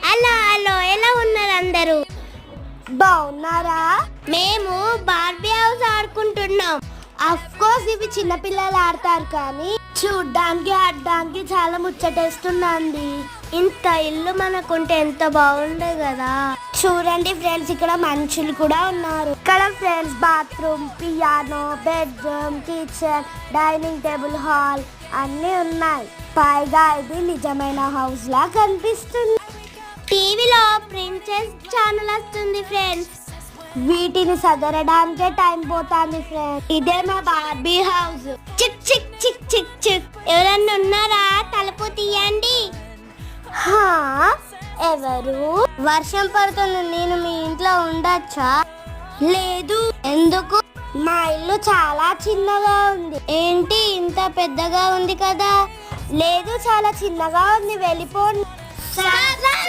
Hello hello, ఎలా ఉన్నారు అందరూ? బాగున్నారా? మేము బార్బీ హౌస్ ఆడుకుంటున్నాం. అఫ్ కోర్స్ ఇవి చిన్నపిల్లలు ఆడతారు, కానీ చూడ్డానికి ఆడడానికి చాలా ముచ్చటేస్తుందండి. ఇంత ఇల్లు మనకుంటే ఎంత బాగుండే కదా. చూడండి ఫ్రెండ్స్, ఇక్కడ మనుషులు కూడా ఉన్నారు. ఇక్కడ friends bathroom, piano, bedroom, kitchen, dining table, hall అన్నీ ఉన్నాయి. పైగా ఇది నిజమైన హౌస్ లా కనిపిస్తుంది. టీవీలో ప్రిన్సెస్ ఛానల్ వస్తుంది ఫ్రెండ్స్. వీటిని సదరడానికే టైం పోతుంది ఫ్రెండ్స్. ఇదే మా బార్బీ హౌస్. చిక్ చిక్ చిక్ చిక్ చిక్. ఎవరన్నా ఉన్నారా? తలుపు తీయండి. హా, ఎవరు? వర్షం పడుతుంది, నేను మీ ఇంట్లో ఉండొచ్చా? లేదు. ఎందుకు? మా ఇల్లు చాలా చిన్నగా ఉంది. ఏంటి ఇంత పెద్దగా ఉంది కదా? లేదు, చాలా చిన్నగా ఉంది, వెళ్ళిపోండి.